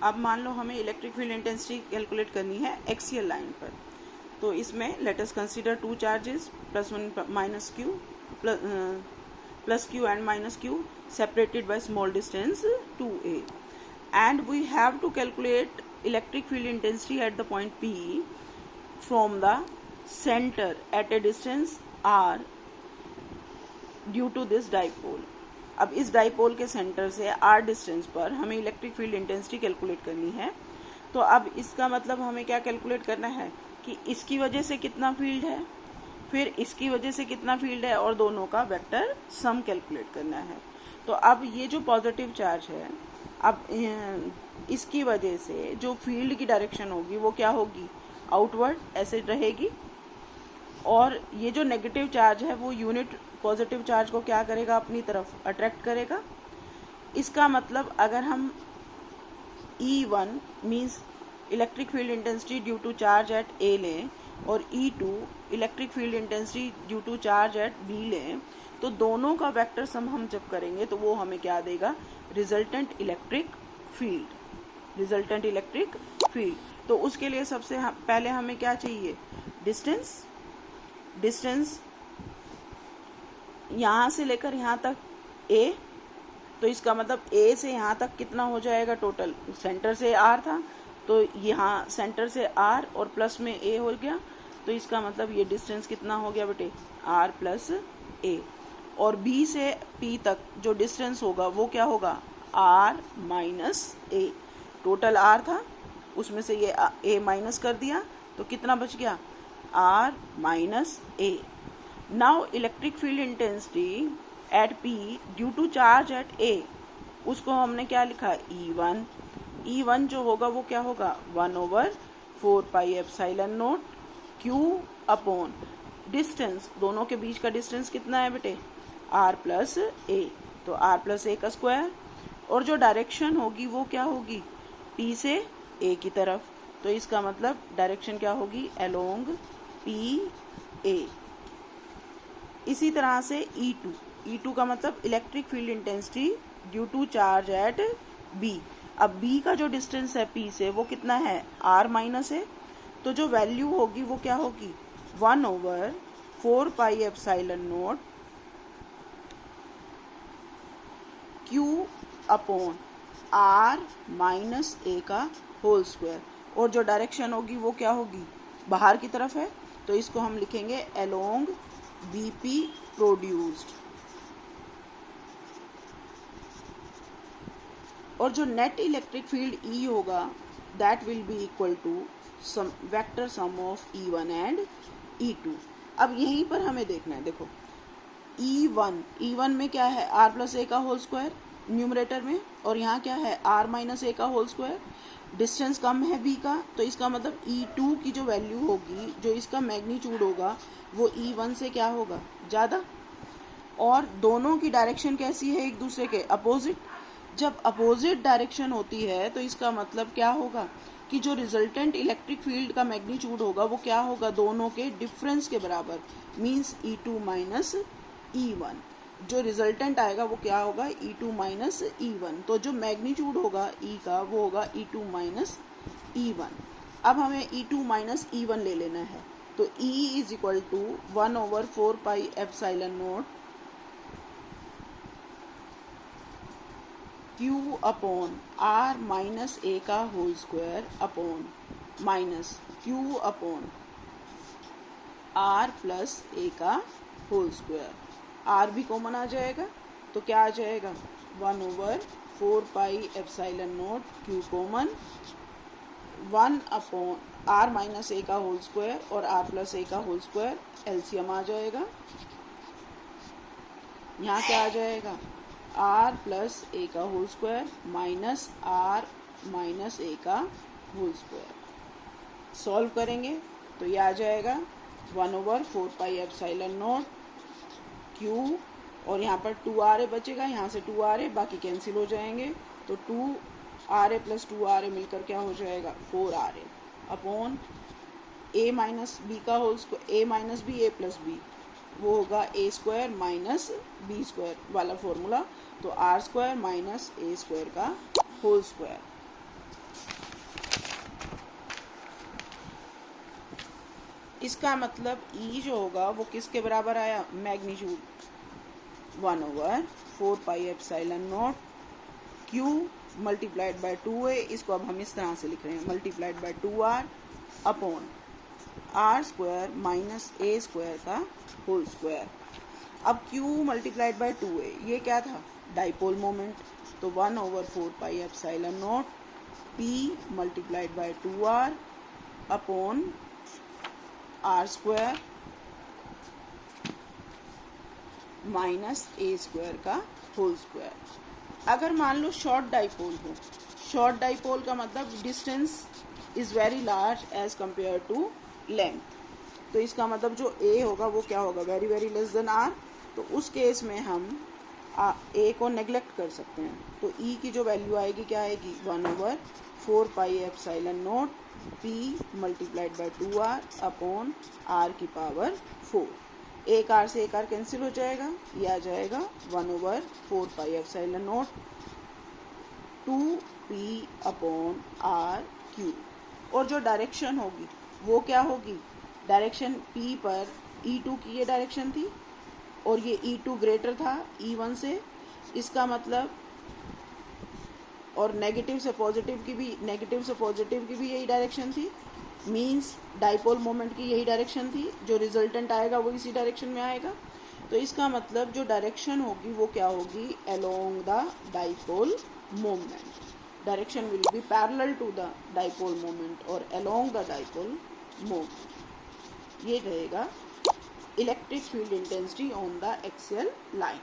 अब मान लो हमें इलेक्ट्रिक फील्ड इंटेंसिटी कैलकुलेट करनी है एक्सियल लाइन पर, तो इसमें let us consider two charges +1 minus Q plus Q and minus Q separated by small distance 2a, and we have to calculate electric field intensity at the point P from the center at a distance r due to this dipole. अब इस dipole के centre से r distance पर हमें electric field intensity calculate करनी है। तो अब इसका मतलब हमें क्या कैलकुलेट करना है कि इसकी वजह से कितना फील्ड है, फिर इसकी वजह से कितना फील्ड है, और दोनों का वेक्टर सम कैलकुलेट करना है। तो अब ये जो पॉजिटिव चार्ज है, अब इसकी वजह से जो फील्ड की डायरेक्शन होगी वो क्या होगी, आउटवर्ड ऐसे रहेगी, और ये जो नेगेटिव चार्ज है वो यूनिट पॉजिटिव चार्ज को क्या करेगा, अपनी तरफ अट्रैक्ट करेगा। इसका मतलब अगर हम E1 means electric field intensity due to charge at A लें और E2 electric field intensity due to charge at B लें, तो दोनों का वेक्टर सम हम जब करेंगे तो वो हमें क्या देगा, रिजल्टेंट इलेक्ट्रिक फील्ड। तो उसके लिए सबसे पहले हमें क्या चाहिए, डिस्टेंस यहाँ से लेकर यहाँ तक A, तो इसका मतलब A से यहाँ तक कितना हो जाएगा टोटल, सेंटर से R था तो यहाँ सेंटर से R और प्लस में A हो गया, तो इसका मतलब ये डिस्टेंस कितना हो गया बेटे, R प्लस A। और B से P तक जो डिस्टेंस होगा वो क्या होगा, R minus A। Total R था, उसमें से ये A माइनस कर दिया तो कितना बच गया, R minus A। Now electric field intensity at P due to charge at A, उसको हमने क्या लिखा, E1 जो होगा वो क्या होगा, 1/4 pi epsilon naught Q upon distance, दोनों के बीच का डिस्टेंस कितना है बेटे, R प्लस A, तो R प्लस A का स्क्वायर, और जो डायरेक्शन होगी वो क्या होगी, P से A की तरफ, तो इसका मतलब डायरेक्शन क्या होगी, अलोंग PA। इसी तरह से E2 का मतलब electric field intensity due to charge at B। अब B का जो डिस्टेंस है P से वो कितना है, R माइनस है, तो जो वैल्यू होगी वो क्या होगी, 1/4 pi epsilon naught Q upon R minus A का होल स्क्वायर, और जो डायरेक्शन होगी वो क्या होगी, बाहर की तरफ है, तो इसको हम लिखेंगे अलोंग BP प्रोड्यूस्ड। और जो नेट इलेक्ट्रिक फील्ड E होगा that will be equal to sum vector sum of E1 and E2। अब यहीं पर हमें देखना है, देखो E1 में क्या है, R प्लस A का होल स्क्वायर न्यूमरेटर में, और यहाँ क्या है, R माइनस A का होल स्क्वायर। डिस्टेंस कम है B का, तो इसका मतलब E2 की जो वैल्यू होगी, जो इसका मैग्नीट्यूड होगा वो E1 से क्या होगा, ज़्यादा, और दोनों की डायरेक्शन कैसी है, एक दूसरे के अपोजिट। जब अपोजिट डायरेक्शन होती है तो इसका मतलब क्या होगा कि जो रिजल्टेंट इलेक्ट्रिक फील्ड का मैग्नीट्यूड होगा वो क्या होगा, दोनों के डिफरेंस के बराबर, मीन्स E2 माइनस E1। जो रिजल्टेंट आएगा वो क्या होगा, E2 माइनस E1। तो जो मैग्नीट्यूड होगा E का वो होगा E2 माइनस E1। अब हमें E2 माइनस E1 ले लेना है, तो E is equal to 1/4 pi epsilon naught Q upon R minus A का whole square upon minus Q upon R plus A का होल स्क्वायर। R भी कॉमन आ जाएगा तो क्या आ जाएगा, 1/4 pi epsilon naught Q common, 1 upon R minus A का होल स्क्वायर और R प्लस A का होल स्क्वायर, एलसीएम आ जाएगा। यहाँ क्या आ जाएगा, R प्लस A का whole square minus R minus A का होल स्क्वायर। सॉल्व करेंगे तो ये आ जाएगा 1/4 पाई एप्सिलॉन नॉट Q, और यहाँ पर 2RA बचेगा, यहाँ से 2RA बाकी कैंसिल हो जाएंगे, तो 2RA प्लस 2RA मिलकर क्या हो जाएगा, 4RA upon A minus B का whole square, A minus B A plus B, वो होगा A square minus B square वाला फॉर्मूला, तो R square minus A square का होल स्क्वायर। इसका मतलब ई जो होगा वो किसके बराबर आया, magnitude 1/4 pi epsilon naught Q multiplied by 2a, इसको अब हम इस तरह से लिख रहे हैं, multiplied by 2r upon R square minus A square का होल स्क्वायर। अब q मल्टीप्लाइड बाय 2a ये क्या था, डाइपोल मोमेंट, तो 1/4 pi epsilon naught p multiplied by 2r upon R square minus A square का होल स्क्वायर। अगर मान लो शॉर्ट डाइपोल हो, शॉर्ट डाइपोल का मतलब distance is very large as compared to length, तो इसका मतलब जो ए होगा वो क्या होगा, very very less than R. तो उस केस में हम ए को नेग्लेक्ट कर सकते हैं, तो ई की जो वैल्यू आएगी क्या आएगी, 1/4 pi epsilon naught p multiplied by 2r upon r की पावर 4। एक आर से एक आर कैंसिल हो जाएगा, ये आ जाएगा 1/4 pi epsilon not 2p upon r cube. और जो डायरेक्शन होगी वो क्या होगी, डायरेक्शन p पर E2 की ये डायरेक्शन थी और ये E2 ग्रेटर था E1 से, इसका मतलब, और नेगेटिव से पॉजिटिव की भी यही डायरेक्शन थी, मींस डाइपोल मोमेंट की यही डायरेक्शन थी, जो रिजल्टेंट आएगा वो इसी डायरेक्शन में आएगा। तो इसका मतलब जो डायरेक्शन होगी वो क्या होगी, along the dipole moment, direction will be parallel to the dipole moment और अलोंग द डाइपोल मोमेंट। ये रहेगा electric field intensity on the axial line.